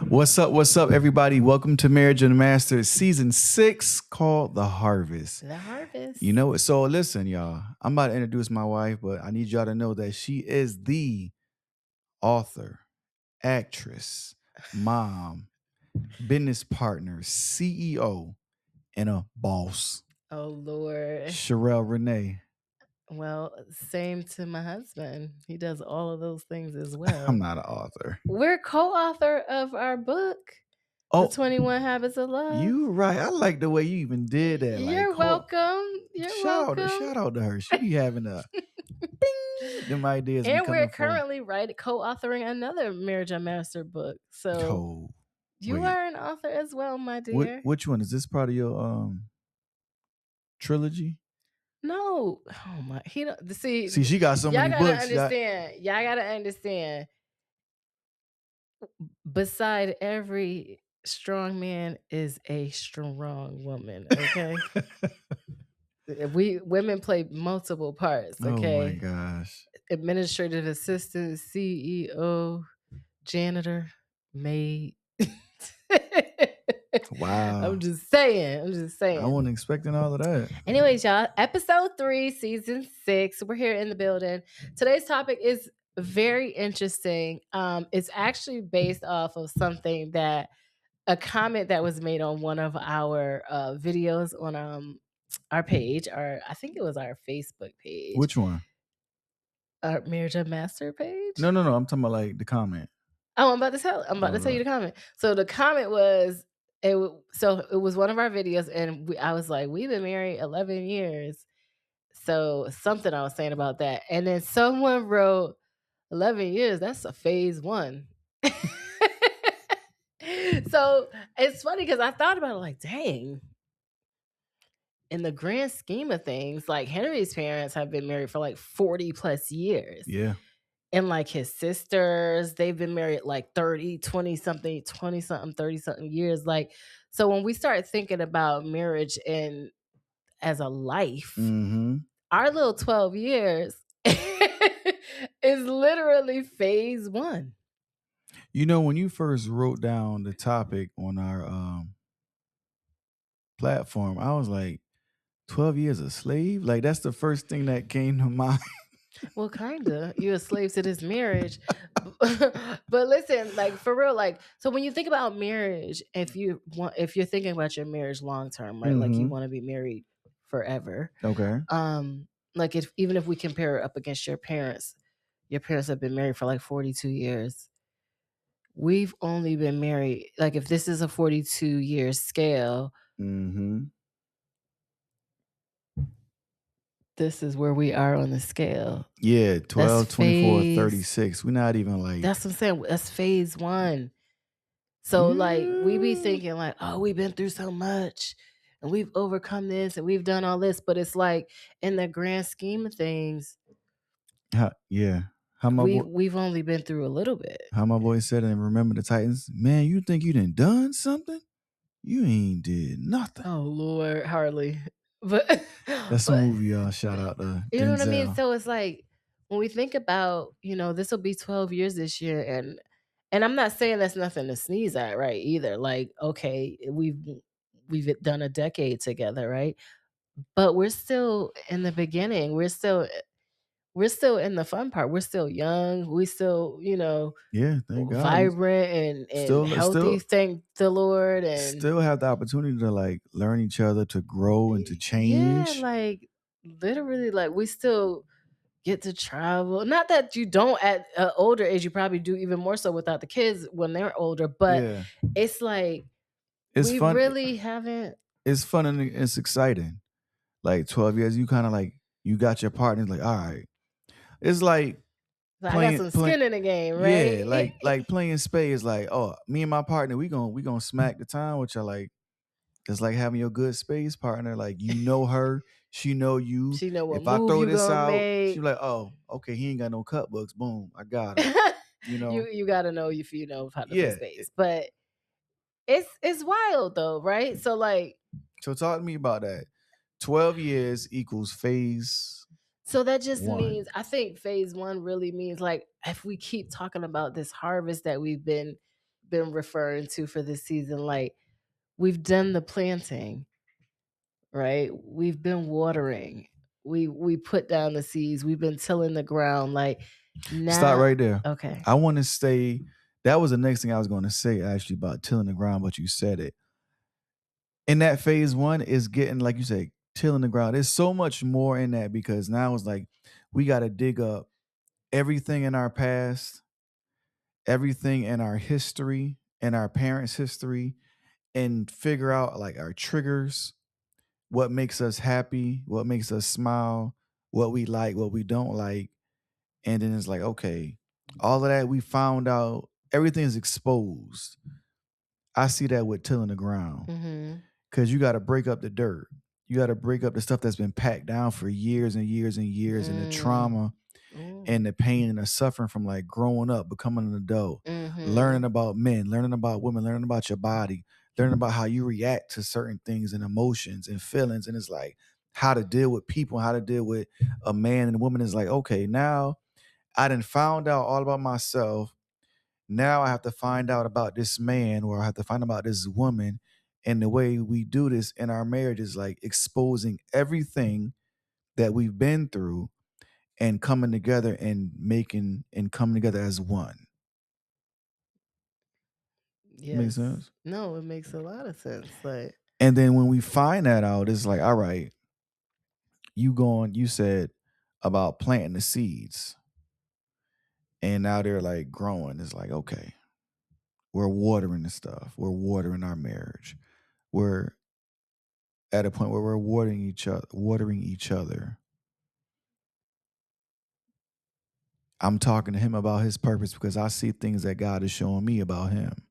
What's up, everybody? Welcome to Marriage and Masters Season 6 called The Harvest. The Harvest. You know it. So listen, y'all. I'm about to introduce my wife, but I need y'all to know that she is the author, actress, mom, business partner, CEO, and a boss. Oh, Lord. Shireal Renee. Well, same to my husband. He does all of those things as well. I'm not an author. We're co-author of our book, The 21 Habits of Love. You right. I like the way you even did that. You're welcome. Shout out to her. She be having a them ideas. And we're currently co-authoring another Marriage Unmastered book. So you are an author as well, my dear. Which one? Is this part of your trilogy? No. Oh my. See, she got so many books. Y'all gotta understand. Beside every strong man is a strong woman. Okay. Women play multiple parts. Okay. Oh my gosh. Administrative assistant, CEO, janitor, maid. Wow. I'm just saying. I wasn't expecting all of that. Anyways, y'all, episode 3, season 6. We're here in the building. Today's topic is very interesting. It's actually based off of a comment that was made on one of our videos on our page, or I think it was our Facebook page. Which one? Our Marriage Unmastered page? No. I'm talking about like the comment. Oh, I'm about to tell you the comment. So the comment was, it was one of our videos, and I was like, we've been married 11 years. So something I was saying about that. And then someone wrote, 11 years, that's a phase 1. So it's funny because I thought about it like, dang. In the grand scheme of things, like Henry's parents have been married for like 40 plus years. Yeah. And like his sisters, they've been married like 30, 20 something, 30 something years. Like, so when we start thinking about marriage and as a life, our little 12 years is literally phase 1. You know, when you first wrote down the topic on our platform, I was like, 12 years a slave? Like, that's the first thing that came to mind. Well, kinda. You're a slave to this marriage. But listen, like for real, like, so when you think about marriage, if you're thinking about your marriage long term, right? Like you want to be married forever. Okay. Like even if we compare it up against your parents have been married for like 42 years. We've only been married, like if this is a 42-year scale, this is where we are on the scale. Yeah, 12, 24, 36. We're not even like... That's what I'm saying. That's phase 1. So like we be thinking like, oh, we've been through so much and we've overcome this and we've done all this. But it's like in the grand scheme of things, we've only been through a little bit. How my boy said in Remember the Titans, man, you think you done something? You ain't did nothing. Oh, Lord, hardly. But that's a movie, y'all. Shout out to you Denzel. know what I mean? So it's like when we think about, this will be 12 years this year, and I'm not saying that's nothing to sneeze at, right? Either. Like, okay, we've done a decade together, right? But we're still in the beginning. We're still in the fun part. We're still young. We still, thank God, vibrant and healthy. Thank the Lord, and still have the opportunity to like learn each other, to grow and to change. Yeah, like literally, like we still get to travel. Not that you don't at an older age, you probably do even more so without the kids when they're older. But it's like we fun. Really haven't. It's fun and it's exciting. Like 12 years, you kind of like you got your partner. Like, all right. It's like I got some skin in the game, right? Yeah, like playing spades. Like, oh, me and my partner, we gonna smack the time, which I like. It's like having your good spades partner. Like you know her, she know you. She know what if I move throw you this gonna out, make. she like, oh, okay, he ain't got no cut books. Boom, I got it. You gotta know if you know how to play spades. But it's wild though, right? So like, so talk to me about that. 12 years equals phase So that just means, One. I think phase 1 really means, like, if we keep talking about this harvest that we've been referring to for this season, like, we've done the planting, right? We've been watering. We put down the seeds. We've been tilling the ground, like, Stop now. right there. Okay. I want to say that was the next thing I was going to say actually about tilling the ground, but you said it. In that phase one is getting, like you say, tilling the ground. There's so much more in that because now it's like we got to dig up everything in our past, everything in our history, in our parents' history, and figure out like our triggers, what makes us happy, what makes us smile, what we like, what we don't like. And then it's like, okay, all of that we found out, everything is exposed. I see that with tilling the ground Mhm. because you got to break up the dirt. You got to break up the stuff that's been packed down for years and years and years, and the Mm. trauma Mm. and the pain and the suffering from like growing up, becoming an adult, learning Mhm. about men, learning about women, learning about your body, learning about how you react to certain things and emotions and feelings. And it's like how to deal with people, how to deal with a man and a woman is like, okay, now I done found out all about myself. Now I have to find out about this man or I have to find out about this woman. And the way we do this in our marriage is like exposing everything that we've been through and coming together and making and coming together as one. Makes Yes. sense? No, it makes a lot of sense, like. And then when we find that out, it's like, all right, you said about planting the seeds and now they're like growing. It's like, okay, we're watering the stuff. We're watering our marriage. We're at a point where we're watering each other. I'm talking to him about his purpose because I see things that God is showing me about him.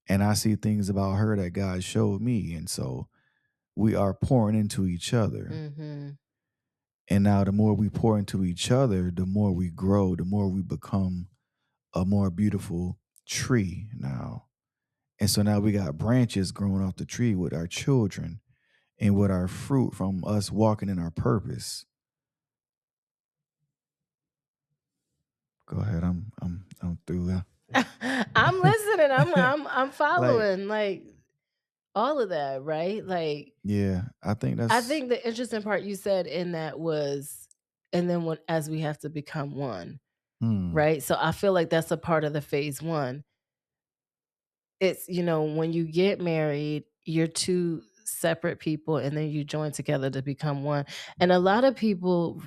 And I see things about her that God showed me. And so we are pouring into each other. Mhm. And now the more we pour into each other, the more we grow, the more we become a more beautiful tree now. And so now we got branches growing off the tree with our children and with our fruit from us walking in our purpose. Go ahead. I'm through I'm listening. there. I'm Like, following, like, all of that, right? Like, yeah, I think I that's think the interesting part you said in that was, and then when as we have to become one, hmm. right? So I feel like that's a part of the phase 1. It's, when you get married, you're 2 separate people and then you join together to become one. And a lot of people,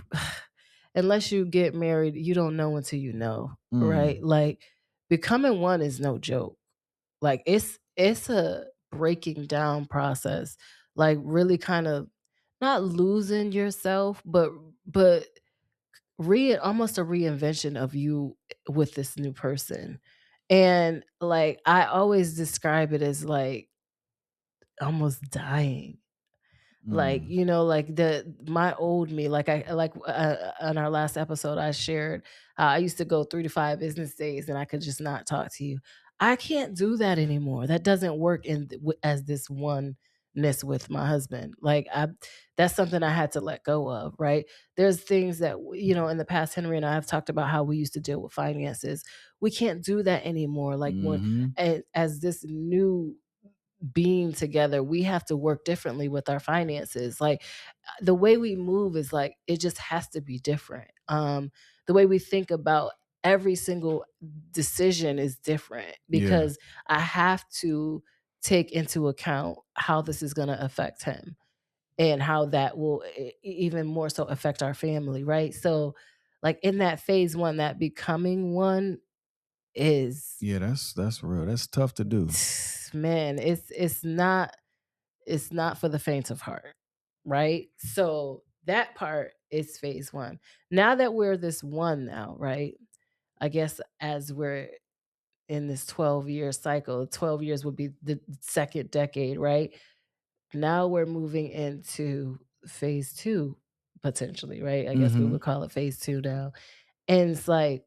unless you get married, you don't know until you know, right? Mm, Like, becoming one is no joke. Like, it's a breaking down process. Like, really kind of not losing yourself, but almost a reinvention of you with this new person. And, like, I always describe it as, like, almost dying. Like, mm, like my old me, like on our last episode, I shared I used to go 3 to 5 business days and I could just not talk to you. I can't do that anymore. That doesn't work as this oneness with my husband. Like, that's something I had to let go of. Right? There's things that in the past, Henry and I have talked about how we used to deal with finances. We can't do that anymore. Like, when mhm. as this new being together, we have to work differently with our finances. Like, the way we move is like it just has to be different. The way we think about every single decision is different Yeah, because I have to take into account how this is going to affect him and how that will even more so affect our family, right? So, like, in that phase 1, that becoming one is, yeah, that's real. That's tough to do. man, it's not for the faint of heart, right? So that part is phase 1. Now that we're this one now, right? I guess as we're in this 12-year cycle, 12 years would be the second decade, right? Now we're moving into phase 2 potentially, right? I guess we would Mhm. call it phase 2 now. And it's like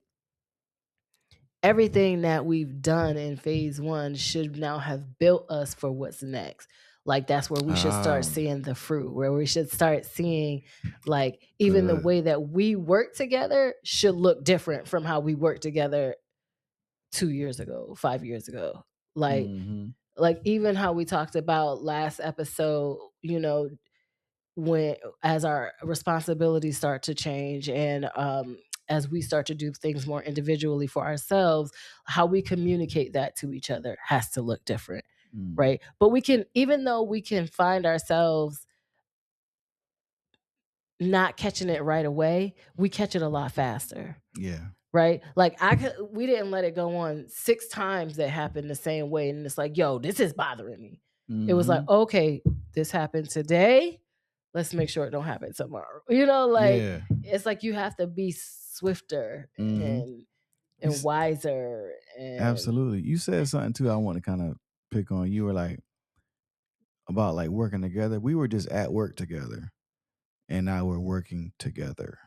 everything that we've done in phase 1 should now have built us for what's next. Like that's where we should start Um, seeing the fruit, where we should start seeing like even the good. way that we work together should look different from how we worked together 2 years ago, 5 years ago. Like Mhm. like even how we talked about last episode, when as our responsibilities start to change and as we start to do things more individually for ourselves, how we communicate that to each other has to look different, Mm. right? But we can, even though we can find ourselves not catching it right away, we catch it a lot faster, Yeah. right? Like we didn't let it go on 6 times that happened the same way, and it's like, yo, this is bothering me. It was like, Mhm. okay, this happened today. Let's make sure it don't happen tomorrow. Like Yeah. it's like you have to be swifter Mhm. You and wiser and absolutely. You said something too I want to kinda pick on. You were like about, like, working together. We were just at work together, and now we're working together.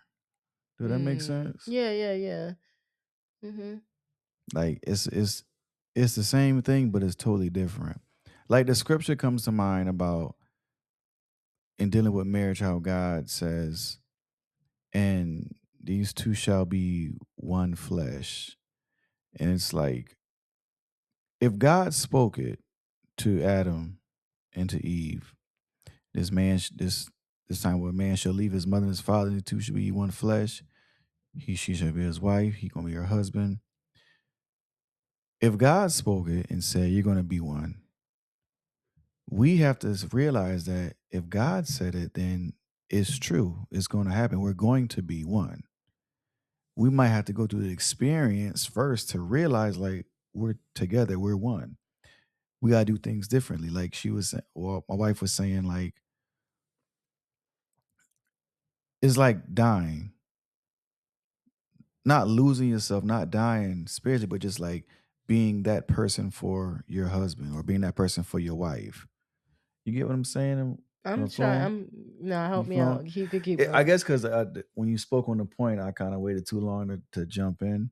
Do that make sense? yeah, yeah, yeah. Mhm. Like, it's the same thing, but it's totally different. Like, the scripture comes to mind about in dealing with marriage, how God says, "And these 2 shall be one flesh." And it's like, if God spoke it to Adam and to Eve, this man, this time where a man shall leave his mother and his father, and the 2 shall be one flesh. She shall be his wife. He gonna be her husband. If God spoke it and said you're gonna be one, we have to realize that if God said it, then it's true. It's going to happen. We're going to be one. We might have to go through the experience first to realize, like, we're together, we're one. We gotta do things differently. Like she was, well, my wife was saying, like, it's like dying, not losing yourself, not dying spiritually, but just like being that person for your husband or being that person for your wife. You get what I'm saying? Am I'm I trying. flowing? No, You help me flowing? out. You could keep I going. guess because when you spoke on the point, I kind of waited too long to jump in.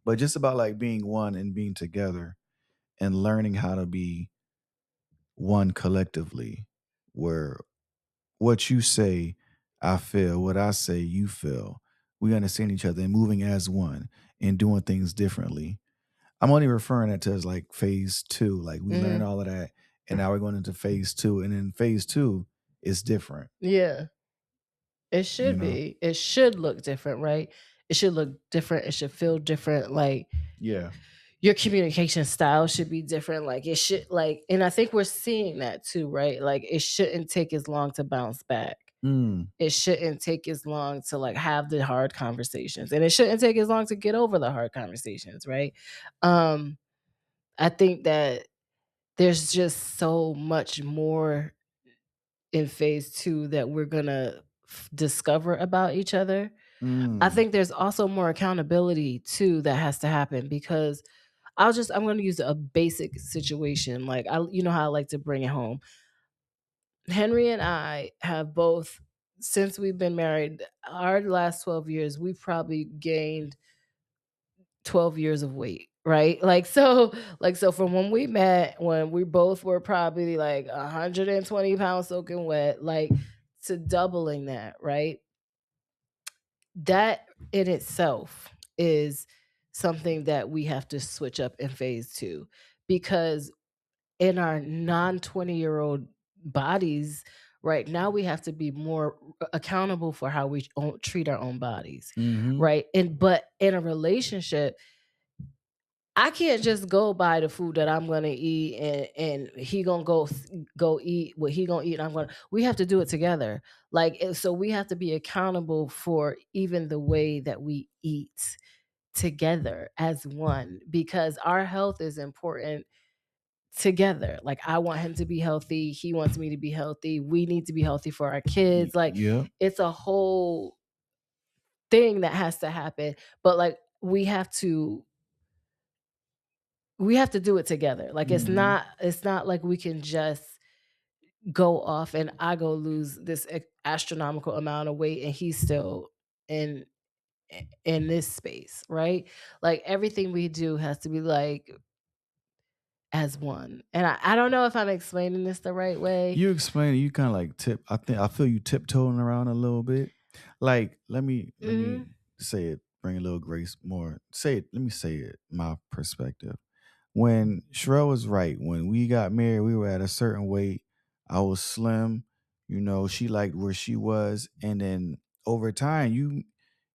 But just about like being one and being together and learning how to be one collectively, where what you say, I feel, what I say, you feel. We understand each other and moving as one and doing things differently. I'm only referring that to as like phase two. Like we learned Mhm. all of that, and now we're going into phase two. And in phase two, it's different, Yeah. It you should know? be. It should look different, right? It should look different. It should feel different. Like Yeah. your communication style should be different. Like it should and I think we're seeing that too, right? Like it shouldn't take as long to bounce back. Mm. It shouldn't take as long to like have the hard conversations. And it shouldn't take as long to get over the hard conversations, right? Um, I think that there's just so much more in phase two that we're gonna discover about each other. I Mm. think there's also more accountability too that has to happen because I'm going to use a basic situation. Like you know how I like to bring it home. Henry and I have both, since we've been married, our last 12 years, we've probably gained 12 years of weight, right? Like so from when we met, when we both were probably like 120 pounds soaking wet, like to doubling that, right? That in itself is something that we have to switch up in phase two because in our non 20-year-old bodies right now we have to be more accountable for how we treat our own bodies, Mhm. right? And but in a relationship I can't just go buy the food that I'm gonna eat and he gonna go eat what he gonna eat. And we have to do it together. So we have to be accountable for even the way that we eat together as one because our health is important together. Like I want him to be healthy, he wants me to be healthy. We need to be healthy for our kids. Like Yep. it's a whole thing that has to happen. But like we have to do it together. Like Mhm. it's not like we can just go off and I go lose this astronomical amount of weight and he's still in in this space, right? Like everything we do has to be like as one. And I don't know if I'm explaining this the right way. You explain it, you kinda like I feel you tiptoeing around a little bit. Like, let me Mhm. say it, bring a little grace more. Say it, let me say it, my perspective. When Sherelle was right, when we got married, we were at a certain weight. I was slim, she liked where she was. And then over time,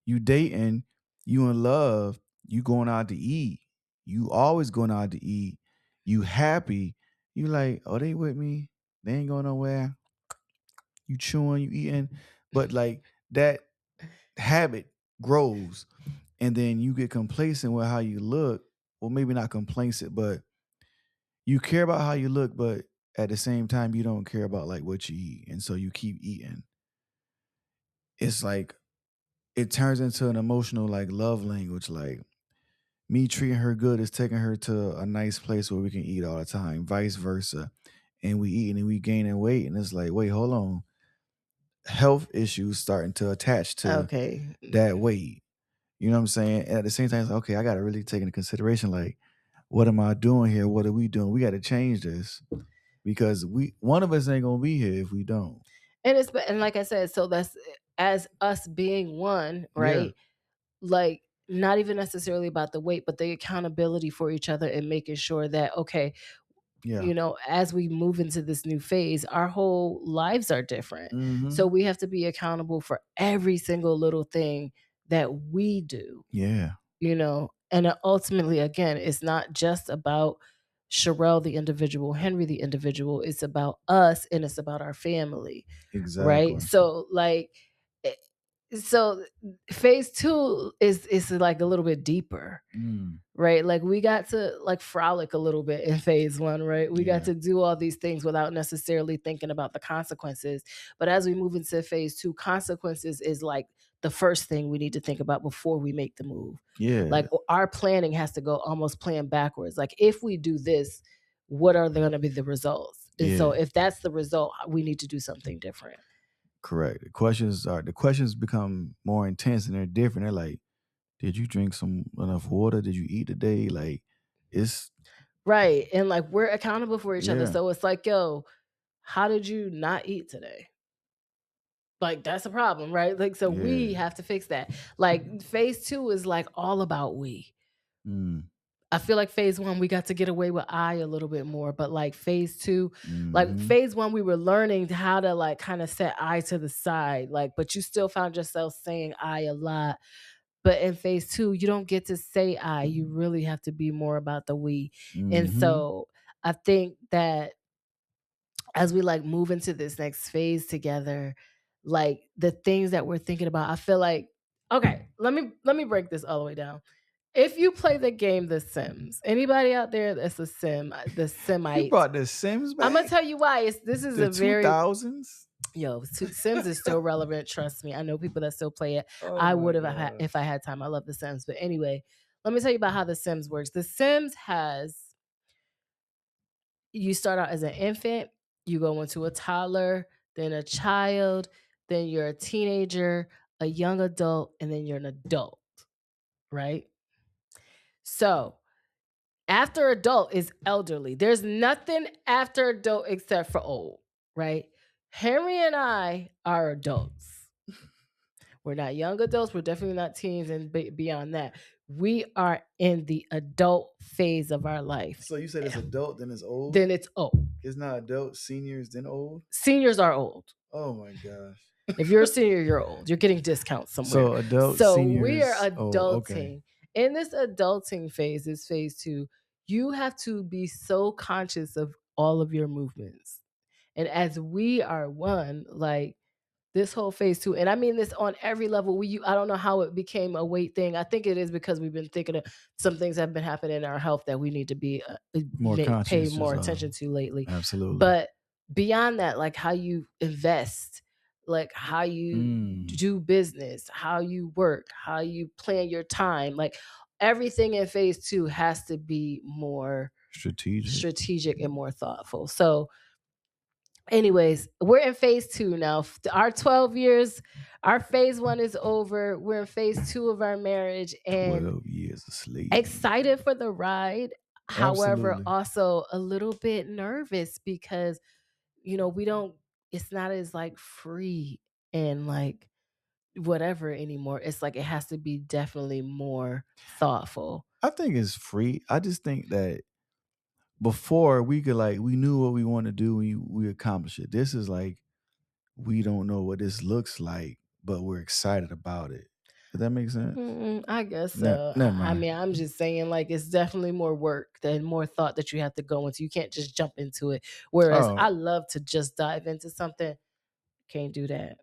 you dating, you in love, you going out to eat. You always going out to eat. You happy. You like, oh, they with me. They ain't going nowhere. You chewing, you eating. But like that habit grows. And then you get complacent with how you look. Well, maybe not complacent, but you care about how you look, but at the same time, you don't care about like what you eat. And so you keep eating. It's like it turns into an emotional like love language. Like me treating her good is taking her to a nice place where we can eat all the time, vice versa. And we eating and we gaining weight. And it's like, wait, hold on. Health issues starting to attach to Okay. that weight. You know what I'm saying? And at the same time, it's like, okay, I gotta really take into consideration like, what am I doing here? What are we doing? We gotta change this because we one of us ain't gonna be here if we don't. And and like I said, so that's as us being one, Yeah, right? Like not even necessarily about the weight, but the accountability for each other and making sure that okay, yeah. as we move into this new phase, our whole lives are different. So Mhm. we have to be accountable for every single little thing that we do, Yeah, and ultimately, again, it's not just about Sherelle, the individual, Henry, the individual. It's about us and it's about our family, right? exactly. So, like, eh, so phase two is like a little bit deeper, Mm, right? Like we got to like frolic a little bit in phase one, right? We got yeah, to do all these things without necessarily thinking about the consequences. But as we move into phase two, consequences is like the first thing we need to think about before we make the move. Like yeah, our planning has to go almost plan backwards. Like if we do this, what are going to be the results? And so yeah. if that's the result, we need to do something different. Correct. The questions become more intense and they're different. They're like, did you drink some enough water? Did you eat today? Like, it's Right. And like we're accountable for each other. yeah, So it's like, yo, how did you not eat today? Like, that's a problem, right? Like, so we yeah. have to fix that. Like, phase two is like all about we. Mm, I feel like phase one, we got to get away with I a little bit more, but like phase two, like mhm, phase one, we were learning how to like kind of set I to the side, like, but you still found yourself saying I a lot. But in phase two, you don't get to say I. You really have to be more about the we. And mhm, so I think that as we like move into this next phase together, like the things that we're thinking about, I feel like okay, let me break this all the way down. If you play the game The Sims, anybody out there that's a sim, the You Simite, brought the Sims I'm gonna back? tell you why. This is The a very 2000s? Sims is still relevant. Trust me, I know people that still play it. Oh I my would have if I gosh. had time. I love The Sims, but anyway, let me tell you about how The Sims works. The Sims has you start out as an infant, you go into a toddler, then a child, then you're a teenager, a young adult, and then you're an adult, right? So after adult is elderly. There's nothing after adult except for old, right? Henry and I are adults. We're not young adults. We're definitely not teens and beyond that. We are in the adult phase of our life. So you said it's adult, then it's old? Then it's old. It's not adult, seniors, then old? Seniors are old. Oh my gosh. If you're a senior, you're old. You're getting discounts somewhere. So adult, So we are seniors, oh, okay. adulting. In this adulting phase, this phase two, you have to be so conscious of all of your movements. And as we are one, like this whole phase two, and I mean this on every level. I don't know how it became a weight thing. I think it is because we've been thinking of some things have been happening in our health that we need to be More pay conscious, more just attention to lately. absolutely. But beyond that, like how you invest, like how you Mm, do business, how you work, how you plan your time, like everything in phase two has to be more strategic. strategic and more thoughtful. So anyways, we're in phase two now. Our 12 years, our phase one is over. We're in phase two of our marriage and 12 years of slaving. excited for the ride. However, Absolutely. also a little bit nervous because, we don't it's not as like free and like whatever anymore. It's like it has to be definitely more thoughtful. I think it's free. I just think that before we could like we knew what we want to do, we accomplished it. This is like we don't know what this looks like, but we're excited about it. Does that make sense? I guess Ne so. never I mind. mean, I'm just saying, like, it's definitely more work than more thought that you have to go into. You can't just jump into it. Whereas Oh, I love to just dive into something. Can't do that.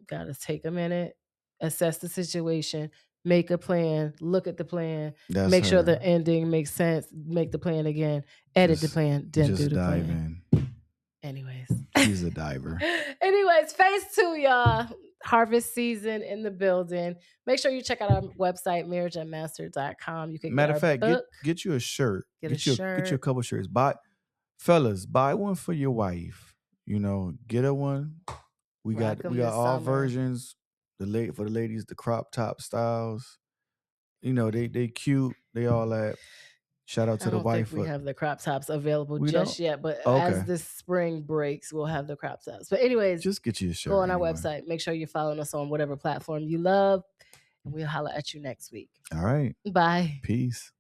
Gotta take a minute, assess the situation, make a plan, look at the plan, that's make sure her. the ending makes sense, make the plan again, edit the Just plan, then do just the dive plan. in. Anyways. She's a diver. Anyways, phase two, y'all. Harvest season in the building. Make sure you check out our website, marriageunmastered.com. You can get Matter of our fact, book, get you a shirt. get a Get you a shirt, couple shirts. Buy one for your wife. Get her one. We rock got we them got this all summer. versions. For the ladies, the crop top styles. They cute. They all that. Shout out I to the don't think wife we for have the crop tops available we don't. just yet, but as Okay, this spring breaks, we'll have the crop tops. But anyways, just get you a go shirt on our anyway. website. Make sure you're following us on whatever platform you love, and we'll holler at you next week. All right, Bye. peace.